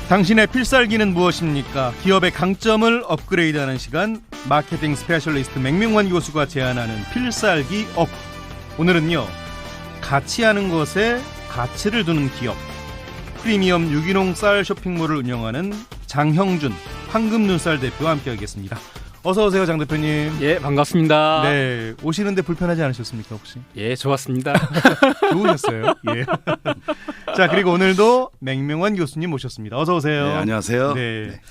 당신의 필살기는 무엇입니까? 기업의 강점을 업그레이드하는 시간, 마케팅 스페셜리스트 맹명환 교수가 제안하는 필살기 업. 오늘은요, 가치 하는 것에 가치를 두는 기업, 프리미엄 유기농 쌀 쇼핑몰을 운영하는 장형준 황금눈쌀 대표와 함께하겠습니다. 어서 오세요, 장 대표님. 예, 반갑습니다. 네, 오시는데 불편하지 않으셨습니까, 혹시? 예, 좋았습니다. 좋으셨어요. 예. 자, 그리고 오늘도 맹명환 교수님 모셨습니다. 어서 오세요. 네, 안녕하세요. 네. 네.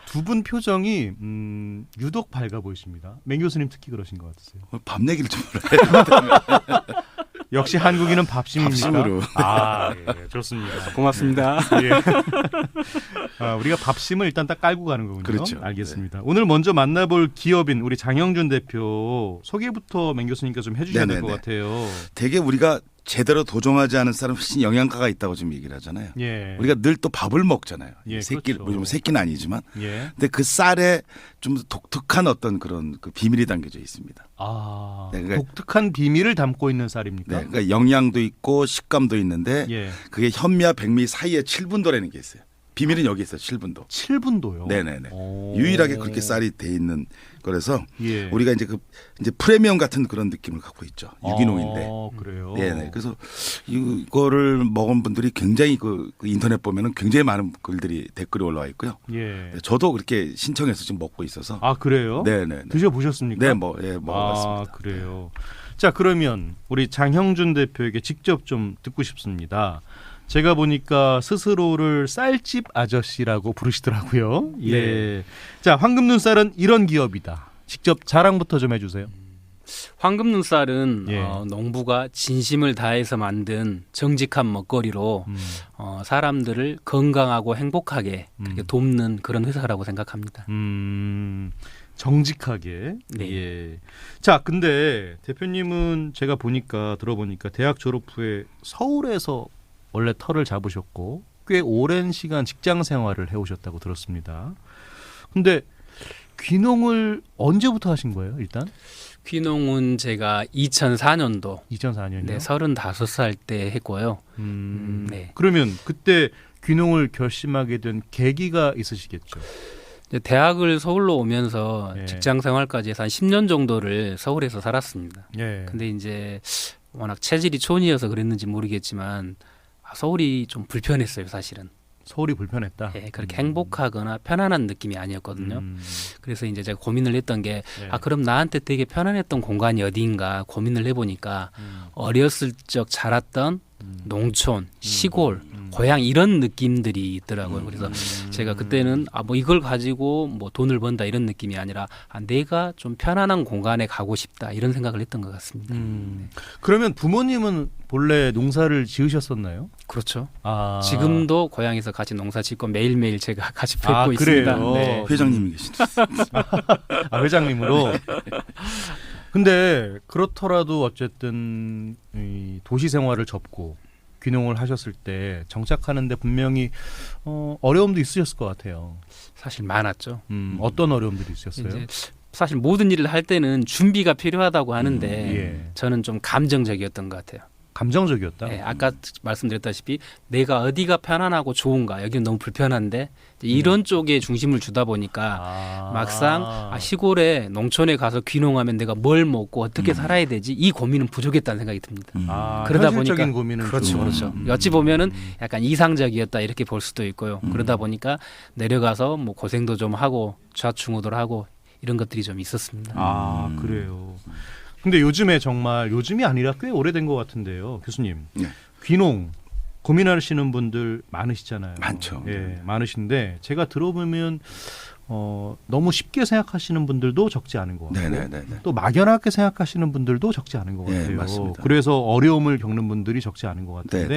두 분 표정이 유독 밝아 보이십니다. 맹 교수님 특히 그러신 것 같으세요. 밥 얘기를 좀 해요. 역시 한국인은 밥심입니까? 밥심으로. 아, 예, 좋습니다. 고맙습니다. 예. 아, 우리가 밥심을 일단 딱 깔고 가는 거군요. 그렇죠. 알겠습니다. 네. 오늘 먼저 만나볼 기업인 우리 장형준 대표 소개부터 맹 교수님께서 좀 해주셔야 될 것 같아요. 되게 우리가 제대로 도정하지 않은 사람 훨씬 영양가가 있다고 지금 얘기를 하잖아요. 예. 우리가 늘 또 밥을 먹잖아요. 예, 새끼, 그렇죠. 뭐 새끼는 아니지만. 예. 근데 그 쌀에 좀 독특한 어떤 그런 그 비밀이 담겨져 있습니다. 아, 네, 그러니까, 독특한 비밀을 담고 있는 쌀입니까? 네, 그러니까 영양도 있고 식감도 있는데 예. 그게 현미와 백미 사이에 7분도라는 게 있어요. 비밀은 여기 있어요. 7분도. 7분도요. 네네네. 유일하게 그렇게 쌀이 돼 있는 거라서 예. 우리가 이제 프리미엄 같은 그런 느낌을 갖고 있죠. 유기농인데. 그래요. 네네. 그래서 이거를 먹은 분들이 굉장히 그 인터넷 보면은 굉장히 많은 글들이 댓글이 올라와 있고요. 예. 저도 그렇게 신청해서 지금 먹고 있어서. 아, 그래요? 네네. 드셔보셨습니까? 네, 먹어봤습니다. 아, 그래요. 자, 그러면 우리 장형준 대표에게 직접 좀 듣고 싶습니다. 제가 보니까 스스로를 쌀집 아저씨라고 부르시더라고요. 예. 네. 자, 황금눈쌀은 이런 기업이다. 직접 자랑부터 좀 해주세요. 황금눈쌀은 예. 농부가 진심을 다해서 만든 정직한 먹거리로 사람들을 건강하고 행복하게 그렇게 돕는 그런 회사라고 생각합니다. 정직하게. 네. 예. 자, 근데 대표님은 제가 들어보니까 대학 졸업 후에 서울에서 원래 터를 잡으셨고 꽤 오랜 시간 직장 생활을 해오셨다고 들었습니다. 근데 귀농을 언제부터 하신 거예요, 일단? 귀농은 제가 2004년도 2004년이요? 네, 35살 때 했고요. 네. 그러면 그때 귀농을 결심하게 된 계기가 있으시겠죠? 이제 대학을 서울로 오면서 예. 직장 생활까지 해서 한 10년 정도를 서울에서 살았습니다. 예. 근데 이제 워낙 체질이 촌이어서 그랬는지 모르겠지만 서울이 좀 불편했어요, 사실은. 서울이 불편했다. 예, 그렇게 행복하거나 편안한 느낌이 아니었거든요. 그래서 이제 제가 고민을 했던 게 그럼 나한테 되게 편안했던 공간이 어디인가 고민을 해보니까 어렸을 적 자랐던 농촌, 시골, 고향 이런 느낌들이 있더라고요. 그래서 제가 그때는 뭐 이걸 가지고 뭐 돈을 번다 이런 느낌이 아니라 내가 좀 편안한 공간에 가고 싶다 이런 생각을 했던 것 같습니다. 그러면 부모님은 본래 농사를 지으셨었나요? 그렇죠. 아. 지금도 고향에서 같이 농사 짓고 매일매일 제가 같이 뵙고 있습니다. 그래요? 네. 회장님이 계시죠. 회장님으로. 근데 그렇더라도 어쨌든 이 도시 생활을 접고 귀농을 하셨을 때 정착하는데 분명히 어려움도 있으셨을 것 같아요. 사실 많았죠. 어떤 어려움들이 있었어요? 이제 사실 모든 일을 할 때는 준비가 필요하다고 하는데 예. 저는 좀 감정적이었던 것 같아요. 감정적이었다. 네, 아까 말씀드렸다시피 내가 어디가 편안하고 좋은가 여기는 너무 불편한데 이런 쪽에 중심을 주다 보니까 막상 시골에 농촌에 가서 귀농하면 내가 뭘 먹고 어떻게 살아야 되지 이 고민은 부족했다는 생각이 듭니다. 그러다 현실적인 보니까 고민은 그렇죠, 좀. 그렇죠. 어찌 보면은 약간 이상적이었다 이렇게 볼 수도 있고요. 그러다 보니까 내려가서 뭐 고생도 좀 하고 좌충우돌 하고 이런 것들이 좀 있었습니다. 그래요. 근데 요즘이 아니라 꽤 오래된 것 같은데요, 교수님. 네. 귀농 고민하시는 분들 많으시잖아요. 많죠. 예, 많으신데 제가 들어보면 너무 쉽게 생각하시는 분들도 적지 않은 것 같고 네네네. 또 막연하게 생각하시는 분들도 적지 않은 것 같아요. 네, 맞습니다. 그래서 어려움을 겪는 분들이 적지 않은 것 같은데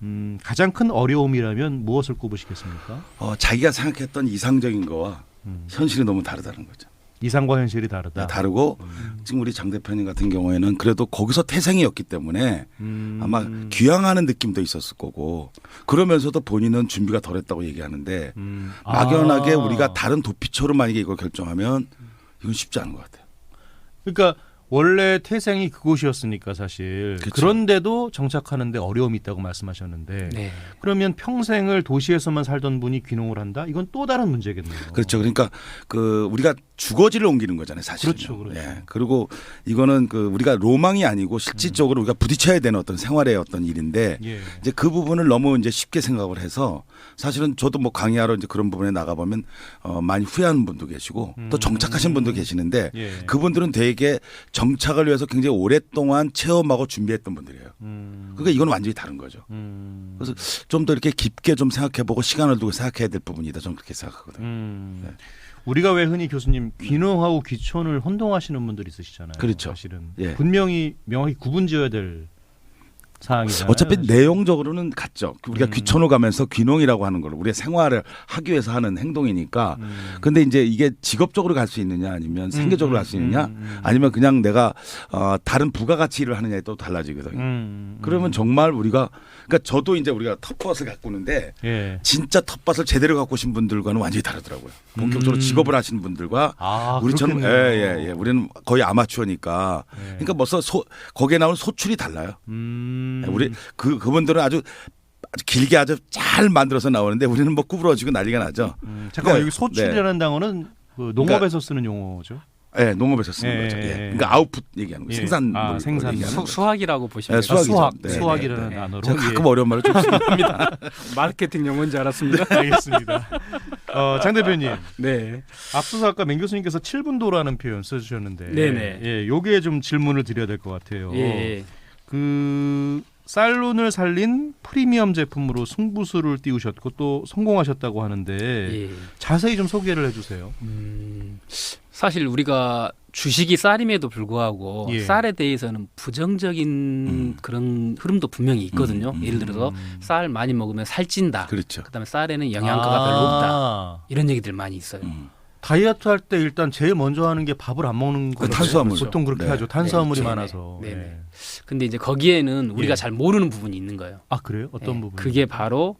네네네. 가장 큰 어려움이라면 무엇을 꼽으시겠습니까? 자기가 생각했던 이상적인 거와 현실이 너무 다르다는 거죠. 이상과 현실이 다르다. 다르고 지금 우리 장 대표님 같은 경우에는 그래도 거기서 태생이었기 때문에 아마 귀향하는 느낌도 있었을 거고 그러면서도 본인은 준비가 덜했다고 얘기하는데 막연하게 우리가 다른 도피처로 만약에 이걸 결정하면 이건 쉽지 않은 것 같아요. 그러니까 원래 태생이 그곳이었으니까 사실 그쵸. 그런데도 정착하는데 어려움이 있다고 말씀하셨는데 네. 그러면 평생을 도시에서만 살던 분이 귀농을 한다? 이건 또 다른 문제겠네요. 그렇죠. 그러니까 그 우리가 주거지를 옮기는 거잖아요, 사실. 그렇죠, 그렇죠. 예. 그리고 이거는 그 우리가 로망이 아니고 실질적으로 우리가 부딪혀야 되는 어떤 생활의 어떤 일인데 예. 이제 그 부분을 너무 이제 쉽게 생각을 해서 사실은 저도 뭐 강의하러 이제 그런 부분에 나가 보면 많이 후회하는 분도 계시고 또 정착하신 분도 계시는데 예. 그분들은 되게 정착을 위해서 굉장히 오랫동안 체험하고 준비했던 분들이에요. 그러니까 이건 완전히 다른 거죠. 그래서 좀 더 이렇게 깊게 좀 생각해보고 시간을 두고 생각해야 될 부분이다. 저는 그렇게 생각하거든요. 네. 우리가 왜 흔히 교수님 귀농하고 귀촌을 혼동하시는 분들이 있으시잖아요. 그렇죠. 사실은 예. 분명히 명확히 구분지어야 될 사항이잖아요. 어차피 사실. 내용적으로는 같죠. 우리가 귀촌을 가면서 귀농이라고 하는 걸 우리가 생활을 하기 위해서 하는 행동이니까. 근데 이제 이게 직업적으로 갈 수 있느냐 아니면 생계적으로 갈 수 있느냐 아니면 그냥 내가 다른 부가가치 일을 하느냐에 또 달라지거든요. 그러면 정말 우리가 그러니까 저도 이제 우리가 텃밭을 가꾸는데 예. 진짜 텃밭을 제대로 가꾸신 분들과는 완전히 다르더라고요. 본격적으로 직업을 하시는 분들과 아, 우리처럼 그렇겠네요. 예. 우리는 거의 아마추어니까 그러니까 벌써 거기에 나오는 소출이 달라요. 우리 그분들은 아주 길게 아주 잘 만들어서 나오는데 우리는 뭐 구부러지고 난리가 나죠. 잠깐만 그러니까, 여기 소출이라는 단어는 그 농업에서 쓰는 용어죠. 네, 농업에서 쓰는 예, 거죠. 예. 예. 그러니까 아웃풋 얘기하는 거예요. 예. 생산. 아, 생산. 얘기하는 거죠. 수학이라고 보시면 네, 돼요. 수학이죠. 네, 수학이라는 네. 단어로. 제가 가끔 어려운 말을 좀 씁니다. 마케팅 용어인지 알았습니다. 알겠습니다. 장 대표님, 네. 앞서서 아까 맹 교수님께서 7분도라는 표현 써주셨는데, 네네. 예, 요게 좀 질문을 드려야 될 것 같아요. 예. 그 쌀룬을 살린 프리미엄 제품으로 승부수를 띄우셨고 또 성공하셨다고 하는데 예. 자세히 좀 소개를 해주세요. 사실 우리가 주식이 쌀임에도 불구하고 예. 쌀에 대해서는 부정적인 그런 흐름도 분명히 있거든요. 예를 들어서 쌀 많이 먹으면 살찐다. 그렇죠. 그다음에 쌀에는 영양가가 별로 없다. 이런 얘기들 많이 있어요. 다이어트 할 때 일단 제일 먼저 하는 게 밥을 안 먹는 거죠. 탄수화물. 보통 그렇게 네. 하죠. 탄수화물이 네. 많아서. 네. 예. 근데 이제 거기에는 우리가 예. 잘 모르는 부분이 있는 거예요. 아 그래요? 어떤 예. 부분? 그게 바로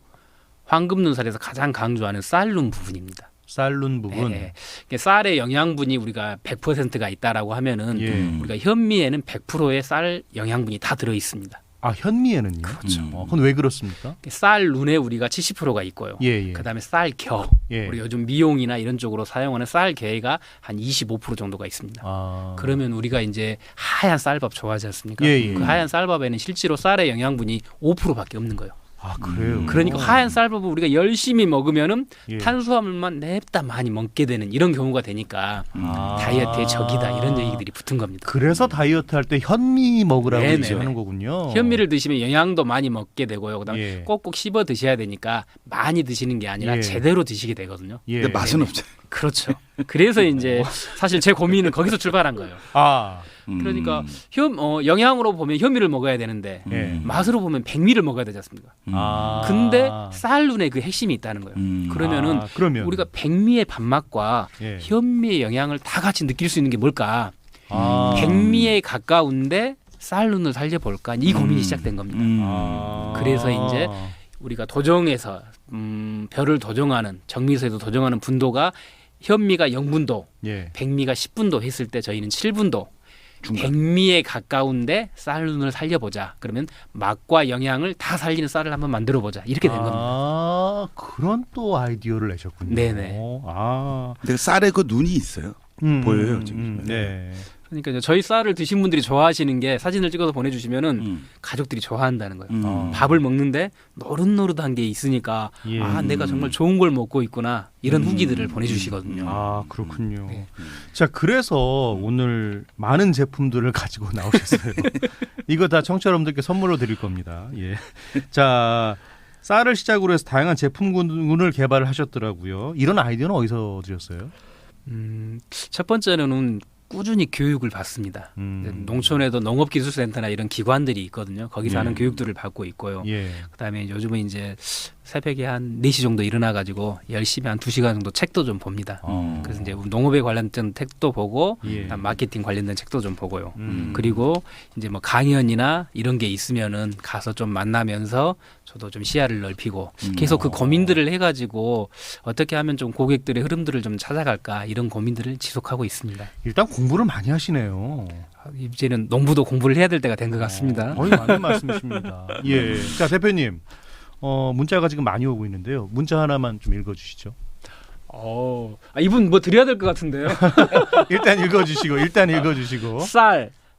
황금눈살에서 가장 강조하는 쌀룬 부분입니다. 쌀룬 부분. 예. 그러니까 쌀의 영양분이 우리가 100%가 있다라고 하면은 예. 우리가 현미에는 100%의 쌀 영양분이 다 들어 있습니다. 아 현미에는요? 그렇죠. 그건 왜 그렇습니까? 쌀룬에 우리가 70%가 있고요. 예. 그다음에 쌀겨. 예. 우리 요즘 미용이나 이런 쪽으로 사용하는 쌀게가 한 25% 정도가 있습니다. 아. 그러면 우리가 이제 하얀 쌀밥 좋아하지 않습니까? 예. 그 하얀 쌀밥에는 실제로 쌀의 영양분이 5%밖에 없는 거예요. 아 그래요. 그러니까 하얀 쌀밥을 우리가 열심히 먹으면은 예. 탄수화물만 냅다 많이 먹게 되는 이런 경우가 되니까 아. 다이어트의 적이다 이런 얘기들이 붙은 겁니다. 그래서 다이어트 할 때 현미 먹으라고 네네. 이제 하는 거군요. 현미를 드시면 영양도 많이 먹게 되고요. 그다음에 예. 꼭꼭 씹어 드셔야 되니까 많이 드시는 게 아니라 예. 제대로 드시게 되거든요. 예. 근데 맛은 없죠. 그렇죠. 그래서 이제 사실 제 고민은 거기서 출발한 거예요. 아. 그러니까 영양으로 보면 현미를 먹어야 되는데 예. 맛으로 보면 백미를 먹어야 되지 않습니까? 아. 근데 쌀룬에 그 핵심이 있다는 거예요. 그러면은 아, 그러면 우리가 백미의 밥맛과 예. 현미의 영양을 다 같이 느낄 수 있는 게 뭘까? 아. 백미에 가까운데 쌀룬을 살려볼까? 이 고민이 시작된 겁니다. 아. 그래서 이제 우리가 도정에서 별을 도정하는 정미서에도 도정하는 분도가 현미가 0분도, 예. 백미가 10분도 했을 때 저희는 7분도. 중간. 백미에 가까운데 쌀룬을 살려보자. 그러면 맛과 영양을 다 살리는 쌀을 한번 만들어보자. 이렇게 된 겁니다. 아, 그런 또 아이디어를 내셨군요. 네네. 아. 근데 쌀에 그 눈이 있어요. 보여요, 지금. 네. 그러니까 이제 저희 쌀을 드신 분들이 좋아하시는 게 사진을 찍어서 보내주시면은 가족들이 좋아한다는 거예요. 밥을 먹는데 노릇노릇한 게 있으니까 예. 아 내가 정말 좋은 걸 먹고 있구나 이런 후기들을 보내주시거든요. 아 그렇군요. 네. 자 그래서 오늘 많은 제품들을 가지고 나오셨어요. 이거 다 청취자 여러분들께 선물로 드릴 겁니다. 예. 자 쌀을 시작으로 해서 다양한 제품군을 개발을 하셨더라고요. 이런 아이디어는 어디서 드셨어요? 첫 번째는 꾸준히 교육을 받습니다. 농촌에도 농업기술센터나 이런 기관들이 있거든요. 거기서 예. 하는 교육들을 받고 있고요. 예. 그다음에 요즘은 이제 새벽에 한 4시 정도 일어나가지고 열심히 한 2시간 정도 책도 좀 봅니다. 그래서 이제 농업에 관련된 책도 보고 예. 마케팅 관련된 책도 좀 보고요. 그리고 이제 뭐 강연이나 이런 게 있으면은 가서 좀 만나면서 저도 좀 시야를 넓히고 계속 그 고민들을 해가지고 어떻게 하면 좀 고객들의 흐름들을 좀 찾아갈까 이런 고민들을 지속하고 있습니다. 일단 공부를 많이 하시네요. 이제는 농부도 공부를 해야 될 때가 된 것 같습니다. 거의 맞는 말씀이십니다. 예. 자, 대표님. 문자가 지금 많이 오고 있는데요. 문자 하나만 좀 읽어주시죠. 이분 뭐 드려야 될 것 같은데요. 일단 읽어주시고.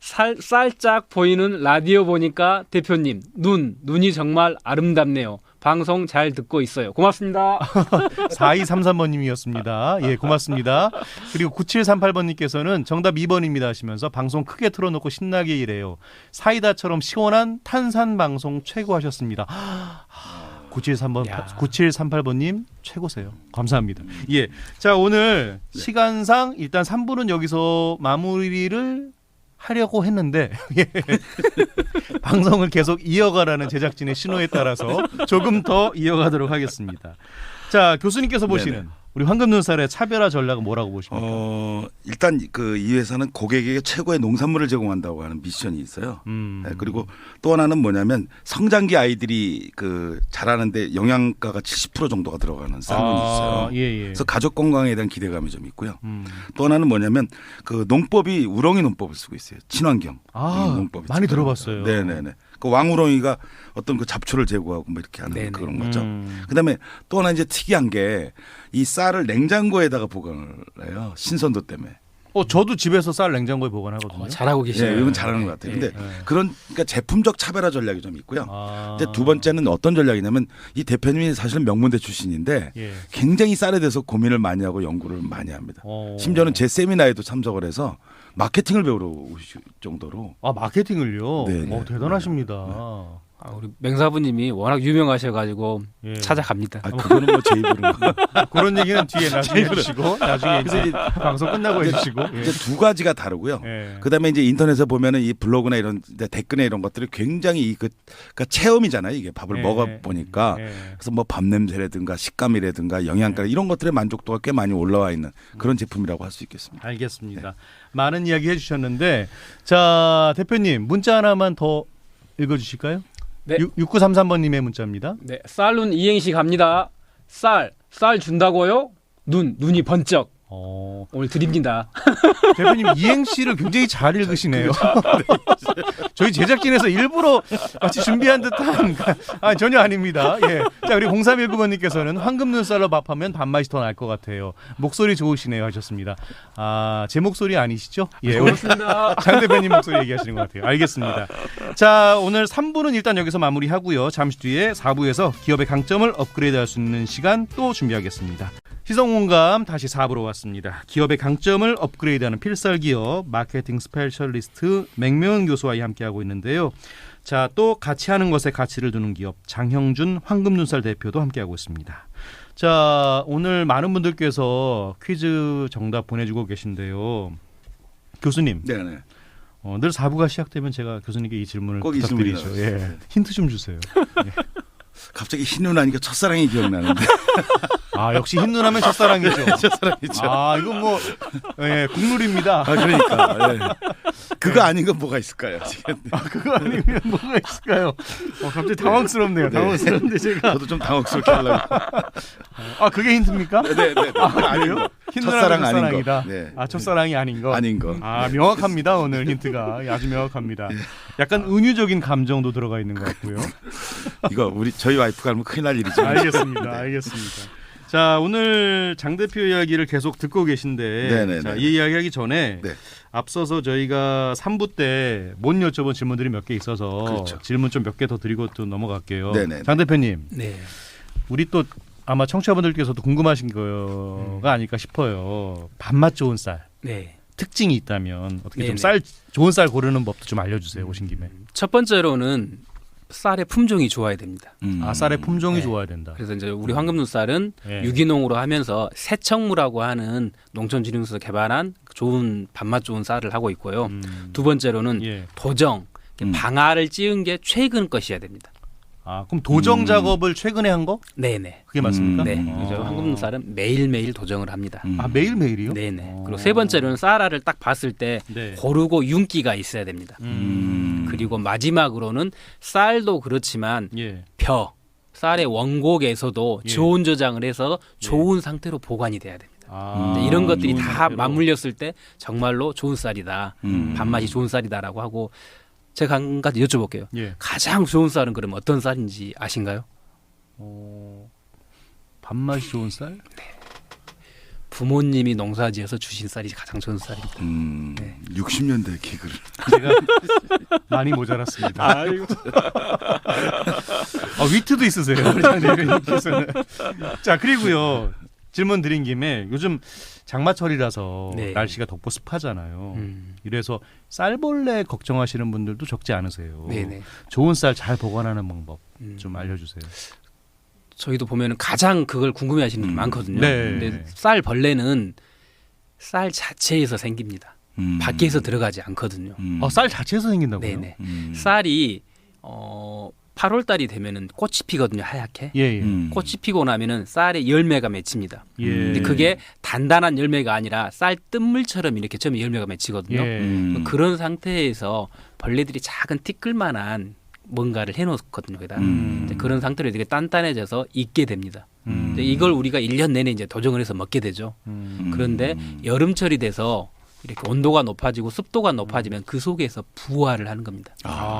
살짝 보이는 라디오 보니까 대표님 눈이 정말 아름답네요. 방송 잘 듣고 있어요. 고맙습니다. 4233번님이었습니다. 예, 고맙습니다. 그리고 9738번님께서는 정답 2번입니다 하시면서 방송 크게 틀어놓고 신나게 일해요. 사이다처럼 시원한 탄산 방송 최고 하셨습니다. 9738번님 최고세요. 감사합니다. 예, 자 오늘 시간상 일단 3부는 여기서 마무리를 하려고 했는데 방송을 계속 이어가라는 제작진의 신호에 따라서 조금 더 이어가도록 하겠습니다. 자, 교수님께서 보시는 네네. 우리 황금눈살의 차별화 전략은 뭐라고 보십니까? 일단 이 회사는 고객에게 최고의 농산물을 제공한다고 하는 미션이 있어요. 네, 그리고 또 하나는 뭐냐면 성장기 아이들이 자라는데 영양가가 70% 정도가 들어가는 쌀문이 있어요. 예. 그래서 가족 건강에 대한 기대감이 좀 있고요. 또 하나는 뭐냐면 농법이 우렁이 농법을 쓰고 있어요. 친환경 농법이 많이 있어요. 들어봤어요. 네네네. 그 왕우렁이가 어떤 잡초를 제거하고 뭐 이렇게 하는 네네. 그런 거죠. 그다음에 또 하나 이제 특이한 게 이 쌀을 냉장고에다가 보관을 해요. 신선도 때문에. 저도 집에서 쌀 냉장고에 보관하거든요. 잘하고 계시네요. 이건 잘하는 것 같아요. 근데 그러니까 제품적 차별화 전략이 좀 있고요. 이제 두 번째는 어떤 전략이냐면 이 대표님이 사실 명문대 출신인데 굉장히 쌀에 대해서 고민을 많이 하고 연구를 많이 합니다. 심지어는 제 세미나에도 참석을 해서 마케팅을 배우러 오실 정도로. 마케팅을요? 네. 대단하십니다. 우리 맹사부님이 워낙 유명하셔가지고 찾아갑니다. 그거는 뭐 제 입으로. 그런 얘기는 뒤에 나중에 해주시고 나중에 이제 방송 끝나고 해주시고. 이제 두 가지가 다르고요. 예. 그다음에 이제 인터넷에 보면은 이 블로그나 이런 댓글에 이런 것들이 굉장히 그러니까 체험이잖아요. 이게 밥을 먹어 보니까 그래서 뭐 밥 냄새라든가 식감이라든가 영양가 이런 것들의 만족도가 꽤 많이 올라와 있는 그런 제품이라고 할 수 있겠습니다. 알겠습니다. 많은 이야기 해주셨는데 자 대표님 문자 하나만 더 읽어주실까요? 네. 6933번님의 문자입니다. 네, 쌀눈 이행시 갑니다. 쌀 준다고요? 눈이 번쩍. 오늘 드립니다. 대표님 이행시를 굉장히 잘 읽으시네요. 저희 제작진에서 일부러 마치 준비한 듯한 전혀 아닙니다. 예. 자 우리 0319번님께서는 황금눈살로 밥하면 밥맛이 더 날 것 같아요. 목소리 좋으시네요 하셨습니다. 제 목소리 아니시죠? 예, 고맙습니다. 장 대표님 목소리 얘기하시는 것 같아요. 알겠습니다. 자 오늘 3부는 일단 여기서 마무리하고요. 잠시 뒤에 4부에서 기업의 강점을 업그레이드할 수 있는 시간 또 준비하겠습니다. 시성공감 다시 4부로 왔습니다. 기업의 강점을 업그레이드하는 필살기업 마케팅 스페셜리스트 맹명은 교수와 함께하고 있는데요. 자, 또 같이 하는 것에 가치를 두는 기업 장형준 황금눈살 대표도 함께하고 있습니다. 자, 오늘 많은 분들께서 퀴즈 정답 보내주고 계신데요. 교수님. 네네. 늘 4부가 시작되면 제가 교수님께 이 질문을 꼭 부탁드리죠. 이 예. 힌트 좀 주세요. 예. 갑자기 흰눈 하니까 첫사랑이 기억나는데. 역시 흰눈하면 첫사랑이죠. 첫사랑이죠. 이건 뭐 국룰입니다. 그러니까. 예. 그거 아닌 건 뭐가 있을까요? 그거 아니면 뭐가 있을까요? 갑자기 당황스럽네요. 당황스러운데 제가 저도 좀 당혹스럽게 하려고. 그게 힌트입니까? 네. 아니요? 첫사랑 아닌 첫사랑이다. 거. 네. 첫사랑이 아닌 거. 아닌 거. 명확합니다. 오늘 힌트가 아주 명확합니다. 약간 은유적인 감정도 들어가 있는 것 같고요. 이거 저희 와이프가 알면 큰일 날 일이죠. 알겠습니다. 자, 오늘 장 대표 이야기를 계속 듣고 계신데 네네네. 자, 이 이야기하기 전에 네. 앞서서 저희가 3부 때 못 여쭤본 질문들이 몇 개 있어서 그렇죠. 질문 좀 몇 개 더 드리고 또 넘어갈게요. 네네. 장 대표님. 네. 우리 또 아마 청취자분들께서도 궁금하신 거가 아닐까 싶어요. 밥맛 좋은 쌀. 네. 특징이 있다면 어떻게 좀 네네. 좋은 쌀 고르는 법도 좀 알려주세요. 오신 김에. 첫 번째로는 쌀의 품종이 좋아야 됩니다. 쌀의 품종이 네. 좋아야 된다. 그래서 이제 우리 황금눈쌀은 네. 유기농으로 하면서 세척무라고 하는 농촌진흥소에서 개발한 좋은 밥맛 좋은 쌀을 하고 있고요. 두 번째로는 예. 도정, 방아를 찧은 게 최근 것이어야 됩니다. 아, 그럼 도정 작업을 최근에 한 거? 네네. 그게 맞습니까? 네. 아. 그래서 한국농쌀은 매일매일 도정을 합니다. 아, 매일매일이요? 네네. 그리고 세 번째로는 쌀알을 딱 봤을 때 네. 고르고 윤기가 있어야 됩니다. 그리고 마지막으로는 쌀도 그렇지만 예. 쌀의 원곡에서도 예. 저온 저장을 해서 좋은 상태로 보관이 돼야 됩니다. 아, 이런 것들이 좋은 다 상태로. 맞물렸을 때 정말로 좋은 쌀이다. 밥맛이 좋은 쌀이다라고 하고 제가 한 가지 여쭤볼게요. 예. 가장 좋은 쌀은 그럼 어떤 쌀인지 아신가요? 밥맛이 좋은 쌀? 부모님이 농사지어서 주신 쌀이 가장 좋은 쌀입니다. 네. 60년대 기그를. 제가 많이 모자랐습니다. 아이고. 위트도 있으세요, 우리 장 대표님께서는. 자, 그리고요. 질문 드린 김에 요즘 장마철이라서 네. 날씨가 덥고 습하잖아요. 이래서 쌀벌레 걱정하시는 분들도 적지 않으세요. 네네. 좋은 쌀 잘 보관하는 방법 좀 알려주세요. 저희도 보면은 가장 그걸 궁금해하시는 분이 많거든요. 네. 근데 쌀 벌레는 쌀 자체에서 생깁니다. 밖에서 들어가지 않거든요. 쌀 자체에서 생긴다고요? 네네. 쌀이 8월 달이 되면은 꽃이 피거든요. 하얗게. 예. 꽃이 피고 나면은 쌀에 열매가 맺힙니다. 예. 근데 그게 단단한 열매가 아니라 쌀 뜬물처럼 이렇게 처음에 열매가 맺히거든요. 예. 그런 상태에서 벌레들이 작은 티끌만한 뭔가를 해놓거든요. 거기다. 이제 그런 상태로 되게 단단해져서 익게 됩니다. 이제 이걸 우리가 1년 내내 이제 도정을 해서 먹게 되죠. 그런데 여름철이 돼서 이렇게 온도가 높아지고 습도가 높아지면 그 속에서 부화를 하는 겁니다.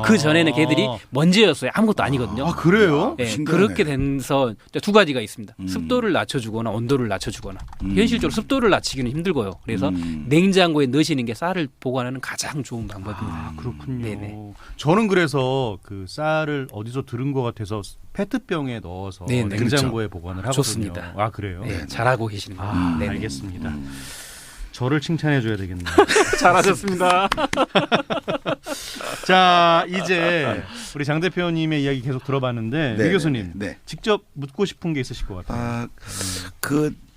그 전에는 걔들이 먼지였어요. 아무것도 아니거든요. 아, 그래요? 네, 신기하네. 그렇게 돼서 두 가지가 있습니다. 습도를 낮춰주거나 온도를 낮춰주거나. 현실적으로 습도를 낮추기는 힘들고요. 그래서 냉장고에 넣으시는 게 쌀을 보관하는 가장 좋은 방법입니다. 아, 그렇군요. 네네. 저는 그래서 그 쌀을 어디서 들은 것 같아서 페트병에 넣어서 네네. 냉장고에 보관을 하거든요. 좋습니다. 아, 그래요? 네, 잘하고 계시는 거예요. 아, 네네. 알겠습니다. 저를 칭찬해줘야 되겠네요. 잘하셨습니다. 자, 이제 우리 장 대표님의 이야기 계속 들어봤는데 네, 유 교수님 네. 직접 묻고 싶은 게 있으실 것 같아요.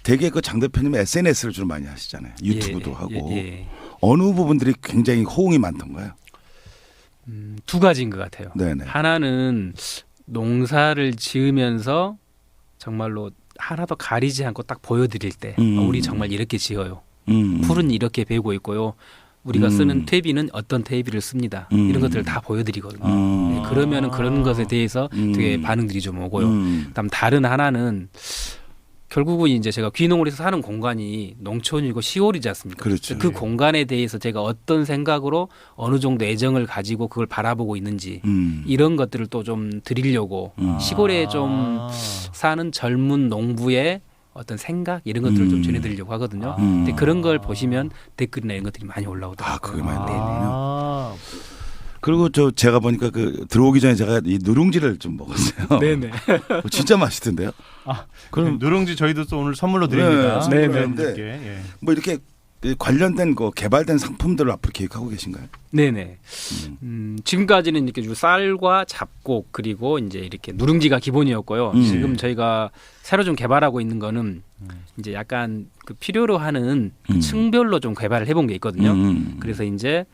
되게 그 장 대표님은 SNS를 좀 많이 하시잖아요. 유튜브도 하고 예. 어느 부분들이 굉장히 호응이 많던가요? 두 가지인 것 같아요. 네네. 하나는 농사를 지으면서 정말로 하나도 가리지 않고 딱 보여드릴 때 우리 정말 이렇게 지어요. 풀은 이렇게 베고 있고요. 우리가 쓰는 퇴비는 어떤 퇴비를 씁니다. 이런 것들을 다 보여드리거든요. 네, 그러면은 그런 것에 대해서 되게 반응들이 좀 오고요. 그다음 다른 하나는 결국은 이제 제가 귀농을 해서 사는 공간이 농촌이고 시골이지 않습니까? 그렇죠. 그 공간에 대해서 제가 어떤 생각으로 어느 정도 애정을 가지고 그걸 바라보고 있는지 이런 것들을 또 좀 드리려고 시골에 좀 사는 젊은 농부의 어떤 생각 이런 것들을 좀 전해드리려고 하거든요. 근데 그런 걸 보시면 댓글이나 이런 것들이 많이 올라오더라고요. 아, 그게 많이 네네. 아, 그리고 제가 보니까 들어오기 전에 제가 이 누룽지를 좀 먹었어요. 네네. 진짜 맛있던데요. 그럼 누룽지 저희도 또 오늘 선물로 드립니다. 네, 여러분들께. 예. 뭐 이렇게 관련된 개발된 상품들을 앞으로 계획하고 계신가요? 네네. 지금까지는 이렇게 주 쌀과 잡곡 그리고 이제 이렇게 누룽지가 기본이었고요. 지금 저희가 새로 좀 개발하고 있는 거는 이제 약간 그 필요로 하는 그 층별로 좀 개발을 해본 게 있거든요. 그래서 이제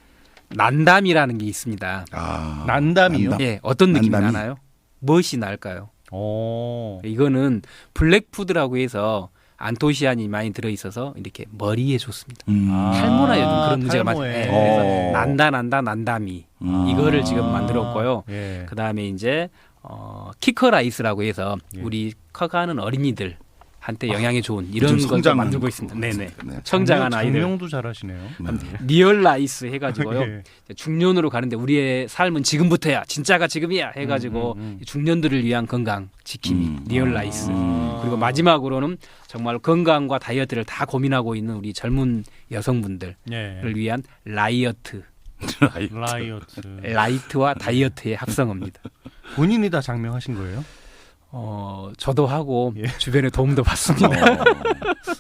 난담이라는 게 있습니다. 아, 난담이요? 난담. 예, 어떤 느낌이 난담이? 나나요? 무엇이 날까요? 오. 이거는 블랙푸드라고 해서 안토시아닌이 많이 들어있어서 이렇게 머리에 좋습니다. 탈모나 요즘 그런 문제가 많아요. 탈모에. 그래서 난담이 이거를 지금 만들었고요. 예. 그 다음에 이제 키커라이스라고 해서 예. 우리 커가는 어린이들 한테 영양에 좋은 이런 요즘 걸 성장하는 만들고 거. 있습니다. 네네. 네. 성장한 아이들. 장명도 잘하시네요. 리얼라이스 해가지고요. 예. 중년으로 가는데 우리의 삶은 지금부터야. 진짜가 지금이야. 해가지고 중년들을 위한 건강 지킴이 리얼라이스. 그리고 마지막으로는 정말 건강과 다이어트를 다 고민하고 있는 우리 젊은 여성분들을 예. 위한 라이어트. 라이어트. 라이트와 다이어트의 합성어입니다. 본인이 다 장명하신 거예요? 저도 하고 예. 주변에 도움도 받습니다.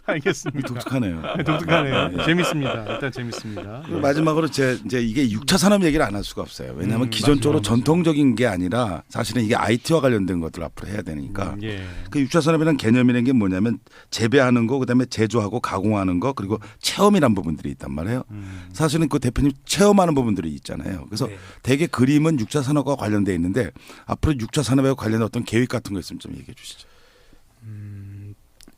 알겠습니다. 독특하네요. 독특하네요. 재밌습니다. 일단 재밌습니다. 그리고 마지막으로 이제 이게 6차 산업 얘기를 안 할 수가 없어요. 왜냐하면 기존적으로 맞아요. 전통적인 게 아니라 사실은 이게 IT와 관련된 것들 앞으로 해야 되니까 예. 그 6차 산업이라는 개념이라는 게 뭐냐면 재배하는 거 그다음에 제조하고 가공하는 거 그리고 체험이란 부분들이 있단 말이에요. 사실은 그 대표님 체험하는 부분들이 있잖아요. 그래서 네. 대개 그림은 6차 산업과 관련돼 있는데 앞으로 6차 산업에 관련된 어떤 계획 같은 거 있으면 좀 얘기해 주시죠.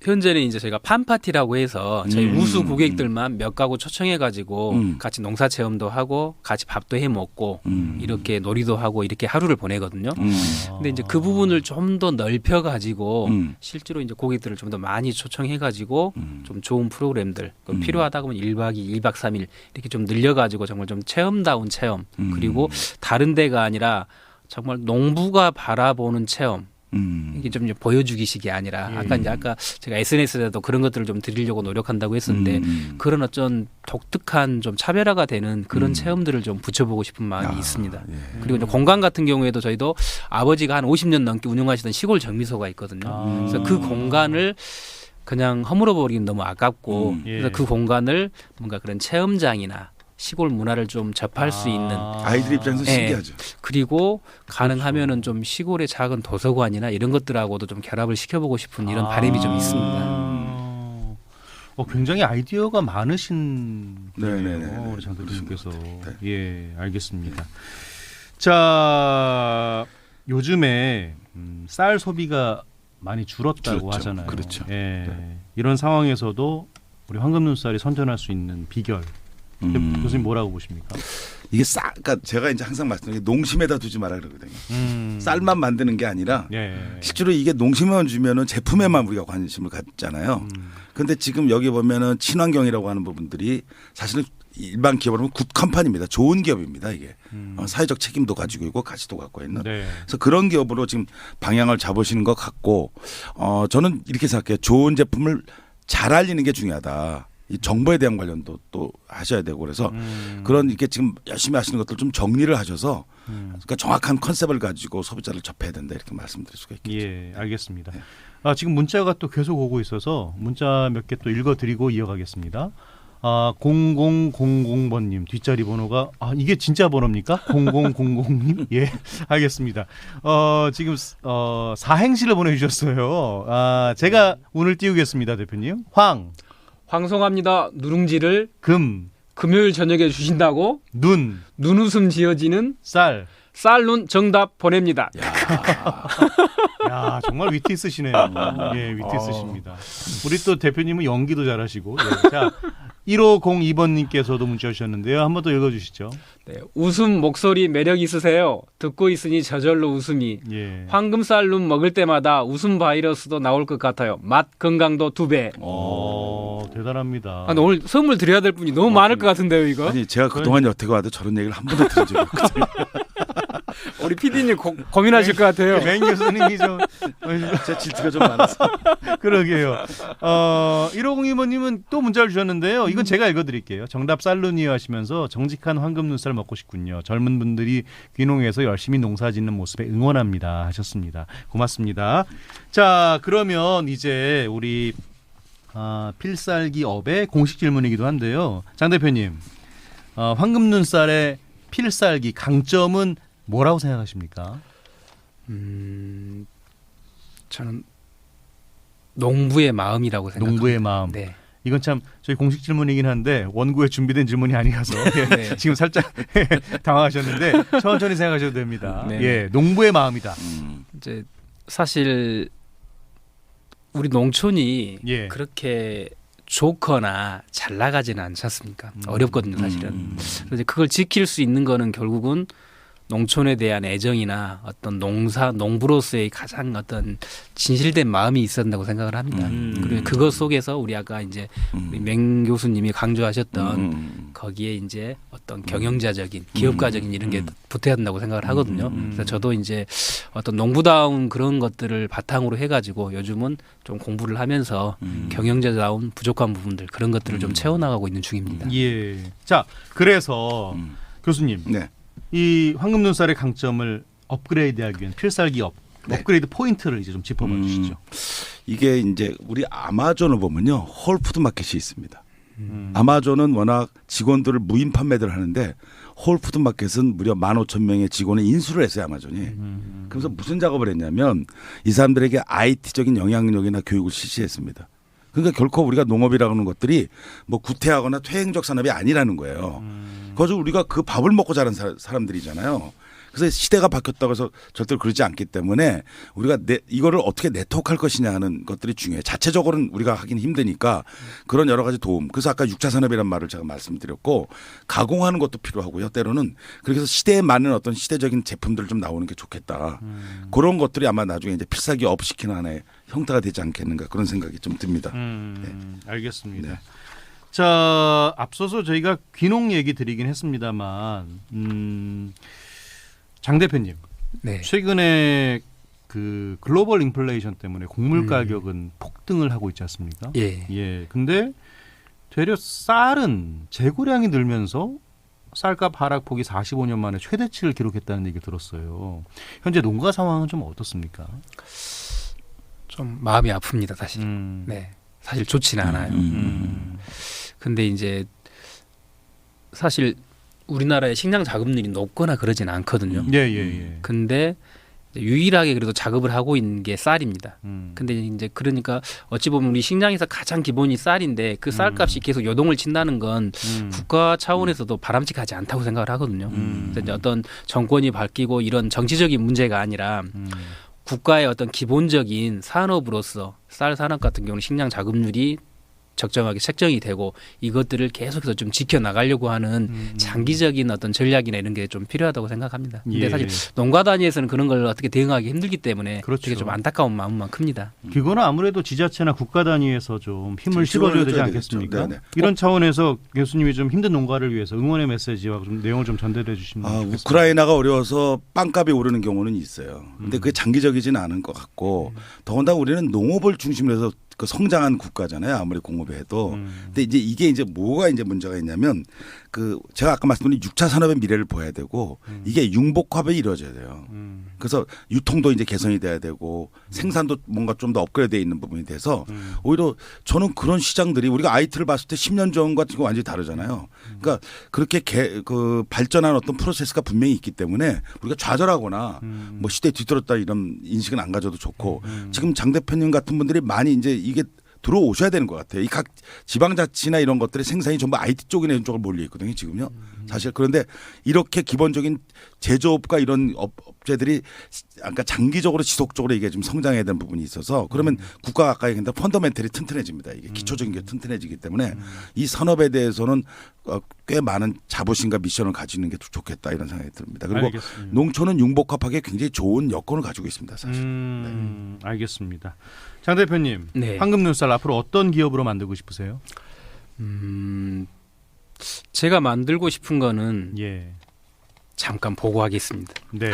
현재는 이제 저희가 팜파티라고 해서 저희 음. 우수 고객들만 몇 가구 초청해가지고 같이 농사 체험도 하고 같이 밥도 해 먹고 이렇게 놀이도 하고 이렇게 하루를 보내거든요. 근데 이제 그 부분을 좀 더 넓혀가지고 실제로 이제 고객들을 좀 더 많이 초청해가지고 좀 좋은 프로그램들 필요하다 그러면 1박 2일, 1박 3일 이렇게 좀 늘려가지고 정말 좀 체험다운 체험 그리고 다른 데가 아니라 정말 농부가 바라보는 체험 이게 좀 이제 보여주기식이 아니라 아까 제가 SNS에도 그런 것들을 좀 드리려고 노력한다고 했었는데 그런 어떤 독특한 좀 차별화가 되는 그런 체험들을 좀 붙여보고 싶은 마음이 있습니다. 예. 그리고 이제 공간 같은 경우에도 저희도 아버지가 한 50년 넘게 운영하시던 시골 정미소가 있거든요. 그래서 그 공간을 그냥 허물어 버리긴 너무 아깝고 그래서 그 공간을 뭔가 그런 체험장이나 시골 문화를 좀 접할 수 있는 아이들 입장에서 신기하죠. 그리고 가능하면은 좀 시골의 작은 도서관이나 이런 것들하고도 좀 결합을 시켜보고 싶은 이런 바람이 좀 있습니다. 굉장히 아이디어가 많으신 네네네. 분이에요, 우리 장 대표님께서. 네. 예, 알겠습니다. 자, 요즘에 쌀 소비가 많이 줄었다고 줄었죠. 하잖아요. 그렇죠. 예, 네. 이런 상황에서도 우리 황금눈쌀이 선전할 수 있는 비결. 교수님 뭐라고 보십니까? 이게 그러니까 제가 이제 항상 말씀드린 게 농심에다 두지 마라 그러거든요. 쌀만 만드는 게 아니라 예. 실제로 이게 농심에만 주면은 제품에만 우리가 관심을 갖잖아요. 그런데 지금 여기 보면은 친환경이라고 하는 부분들이 사실은 일반 기업으로는 굿 컴퍼니입니다. 좋은 기업입니다. 이게 사회적 책임도 가지고 있고 가치도 갖고 있는. 네. 그래서 그런 기업으로 지금 방향을 잡으시는 것 같고 저는 이렇게 생각해요. 좋은 제품을 잘 알리는 게 중요하다. 이 정보에 대한 관련도 또 하셔야 되고 그래서 그런 이렇게 지금 열심히 하시는 것들 좀 정리를 하셔서 그러니까 정확한 컨셉을 가지고 소비자를 접해야 된다 이렇게 말씀드릴 수가 있겠죠. 예, 알겠습니다. 지금 문자가 또 계속 오고 있어서 문자 몇 개 또 읽어드리고 이어가겠습니다. 0000번님 뒷자리 번호가 이게 진짜 번호입니까? 0000님 예, 알겠습니다. 지금 사행시를 보내주셨어요. 제가 오늘 띄우겠습니다, 대표님. 황송합니다. 누룽지를 금요일 저녁에 주신다고 눈, 눈웃음 지어지는 쌀눈 정답 보냅니다. 야, 정말 위트 있으시네요. 예, 위트 있으십니다. 우리 또 대표님은 연기도 잘하시고. 예. 자, 1502번님께서도 문자 주셨는데요. 한 번 더 읽어주시죠. 네, 웃음 목소리 매력 있으세요. 듣고 있으니 저절로 웃음이. 예. 황금쌀눈 먹을 때마다 웃음 바이러스도 나올 것 같아요. 맛 건강도 2배. 대단합니다. 오늘 선물 드려야 될 분이 너무 많을 것 같은데요, 이거? 아니 제가 그동안 여태가 와도 저런 얘기를 한 번도 들은 적이 없거든요. 우리 PD님 고민하실 것 같아요. 맹 교수님이 좀 제 질투가 좀 많아서. 그러게요. 1502번님은 또 문자를 주셨는데요. 이건 제가 읽어드릴게요. 정답 쌀눈이요 하시면서 정직한 황금 눈살 먹고 싶군요. 젊은 분들이 귀농해서 열심히 농사짓는 모습에 응원합니다 하셨습니다. 고맙습니다. 자, 그러면 이제 우리 필살기 업의 공식 질문이기도 한데요. 장 대표님, 황금 눈살의 필살기 강점은 뭐라고 생각하십니까? 저는 농부의 마음이라고 생각합니다. 농부의 마음. 네. 이건 참 저희 공식 질문이긴 한데 원고에 준비된 질문이 아니라서 네. 지금 살짝 당황하셨는데 천천히 생각하셔도 됩니다. 네. 예, 농부의 마음이다. 이제 사실 우리 농촌이 예. 그렇게 좋거나 잘 나가지는 않지 않습니까? 어렵거든요, 사실은. 그래서 이제 그걸 지킬 수 있는 거는 결국은 농촌에 대한 애정이나 어떤 농부로서의 가장 어떤 진실된 마음이 있어야 된다고 생각을 합니다. 그리고 그것 속에서 우리 아까 이제 우리 맹 교수님이 강조하셨던 거기에 이제 어떤 경영자적인 기업가적인 이런 게 붙어야 된다고 생각을 하거든요. 그래서 저도 이제 어떤 농부다운 그런 것들을 바탕으로 해가지고 요즘은 좀 공부를 하면서 경영자다운 부족한 부분들 그런 것들을 좀 채워나가고 있는 중입니다. 예. 자, 그래서 교수님, 네. 이 황금 눈살의 강점을 업그레이드하기 위한 필살기 업 업그레이드 포인트를 이제 좀 짚어봐 주시죠. 이게 이제 우리 아마존을 보면요, 홀푸드 마켓이 있습니다. 아마존은 워낙 직원들을 무인 판매를 하는데 홀푸드 마켓은 무려 15,000명의 직원을 인수를 했어요, 아마존이. 그래서 무슨 작업을 했냐면 이 사람들에게 IT적인 영향력이나 교육을 실시했습니다. 그러니까 결코 우리가 농업이라고 하는 것들이 뭐 구태하거나 퇴행적 산업이 아니라는 거예요. 그래서 우리가 그 밥을 먹고 자란 사람들이잖아요. 그래서 시대가 바뀌었다고 해서 절대로 그러지 않기 때문에 우리가 이거를 어떻게 네트워크할 것이냐 하는 것들이 중요해요. 자체적으로는 우리가 하긴 힘드니까 그런 여러 가지 도움. 그래서 아까 6차 산업이라는 말을 제가 말씀드렸고 가공하는 것도 필요하고요. 때로는 그래서 시대에 맞는 어떤 시대적인 제품들 좀 나오는 게 좋겠다. 그런 것들이 아마 나중에 이제 필살기 업시키는 하나의 형태가 되지 않겠는가 그런 생각이 좀 듭니다. 알겠습니다. 네. 자, 앞서서 저희가 귀농 얘기 드리긴 했습니다만 장 대표님, 네. 최근에 그 글로벌 인플레이션 때문에 곡물 가격은 폭등을 하고 있지 않습니까? 예. 예. 근데 되려 쌀은 재고량이 늘면서 쌀값 하락폭이 45년 만에 최대치를 기록했다는 얘기를 들었어요. 현재 농가 상황은 좀 어떻습니까? 좀 마음이 아픕니다, 사실. 네. 사실 좋지는 않아요. 근데 이제 사실 우리나라의 식량 자급률이 높거나 그러진 않거든요. 예. 근데 유일하게 그래도 작업을 하고 있는 게 쌀입니다. 근데 이제 그러니까 어찌 보면 우리 식량에서 가장 기본이 쌀인데 그 쌀값이 계속 요동을 친다는 건 국가 차원에서도 바람직하지 않다고 생각을 하거든요. 그래서 이제 어떤 정권이 바뀌고 이런 정치적인 문제가 아니라 국가의 어떤 기본적인 산업으로서 쌀 산업 같은 경우는 식량 자급률이 적정하게 책정이 되고 이것들을 계속해서 좀 지켜나가려고 하는 장기적인 어떤 전략이나 이런 게 좀 필요하다고 생각합니다. 근데 예. 사실 농가 단위에서는 그런 걸 어떻게 대응하기 힘들기 때문에 그렇죠. 되게 좀 안타까운 마음만 큽니다. 그거는 아무래도 지자체나 국가 단위에서 좀 힘을 실어줘야 되지 않겠습니까? 네네. 이런 차원에서 교수님이 좀 힘든 농가를 위해서 응원의 메시지와 좀 내용을 좀 전달해 주시면 좋겠습니다. 우크라이나가 어려워서 빵값이 오르는 경우는 있어요. 근데 그게 장기적이지는 않은 것 같고 더군다나 우리는 농업을 중심으로 해서 그 성장한 국가잖아요. 아무리 공업이 해도. 근데 이제 이게 이제 뭐가 이제 문제가 있냐면 그 제가 아까 말씀드린 6차 산업의 미래를 보아야 되고 이게 융복합이 이루어져야 돼요. 그래서 유통도 이제 개선이 돼야 되고 생산도 뭔가 좀 더 업그레이드되어 있는 부분이 돼서 오히려 저는 그런 시장들이 우리가 IT를 봤을 때 10년 전과 지금 완전히 다르잖아요. 그러니까 그렇게 그 발전한 어떤 프로세스가 분명히 있기 때문에 우리가 좌절하거나 뭐 시대에 뒤떨었다 이런 인식은 안 가져도 좋고 지금 장 대표님 같은 분들이 많이 이제 이게 들어오셔야 되는 것 같아요. 이 각 지방자치나 이런 것들의 생산이 전부 IT 쪽이나 이런 쪽으로 몰려 있거든요. 지금요. 사실 그런데 이렇게 기본적인 제조업과 이런 업체들이 그러니까 장기적으로 지속적으로 이게 좀 성장해야 되는 부분이 있어서 그러면 국가 가까이 근데 펀더멘털이 튼튼해집니다. 이게 기초적인 게 튼튼해지기 때문에 이 산업에 대해서는 꽤 많은 자부심과 미션을 가지는 게 좋겠다 이런 생각이 듭니다. 그리고 알겠습니다. 농촌은 융복합하기에 굉장히 좋은 여건을 가지고 있습니다. 사실. 알겠습니다. 장 대표님, 네. 황금눈쌀 앞으로 어떤 기업으로 만들고 싶으세요? 제가 만들고 싶은 거는 예. 잠깐 보고하겠습니다. 네.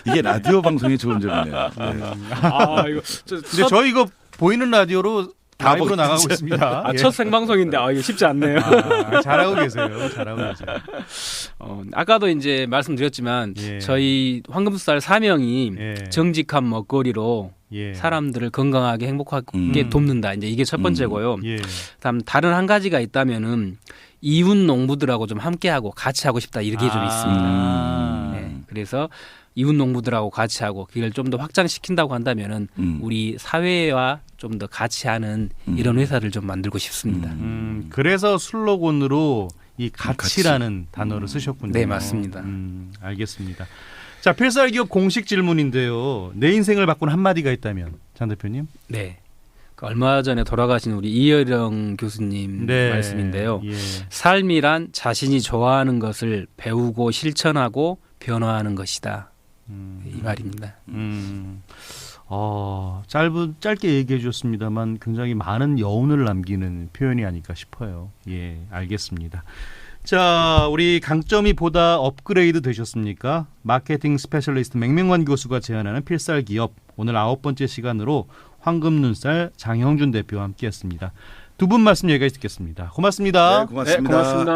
이게 라디오 방송의 좋은 점이네요. 아 이거 근데 저희 이거 보이는 라디오로 라이브로 나가고 있습니다. 예. 첫 생방송인데 이거 쉽지 않네요. 잘하고 계세요. 잘하고 계세요. 아까도 이제 말씀드렸지만 예. 저희 황금쌀 사명이 예. 정직한 먹거리로 예. 사람들을 건강하게 행복하게 돕는다. 이제 이게 첫 번째고요. 예. 다른 한 가지가 있다면은 이웃 농부들하고 좀 함께하고 같이 하고 싶다 이렇게 좀 있습니다. 네. 그래서 이웃 농부들하고 같이 하고 그걸 좀 더 확장시킨다고 한다면은 우리 사회와 좀 더 같이 하는 이런 회사를 좀 만들고 싶습니다. 그래서 슬로건으로 이 가치라는 단어를 쓰셨군요. 네, 맞습니다. 알겠습니다. 자, 필살기업 공식 질문인데요. 내 인생을 바꾼 한마디가 있다면 장 대표님? 네. 얼마 전에 돌아가신 우리 이혜령 교수님 네. 말씀인데요. 예. 삶이란 자신이 좋아하는 것을 배우고 실천하고 변화하는 것이다. 이 말입니다. 짧게 얘기해 주셨습니다만 굉장히 많은 여운을 남기는 표현이 아닐까 싶어요. 예, 알겠습니다. 자, 우리 강점이 보다 업그레이드 되셨습니까? 마케팅 스페셜리스트 맹명환 교수가 제안하는 필살 기업, 오늘 9번째 시간으로 황금눈쌀 장형준 대표와 함께했습니다. 두 분 말씀 여기까지 듣겠습니다. 고맙습니다. 네, 고맙습니다. 네, 고맙습니다.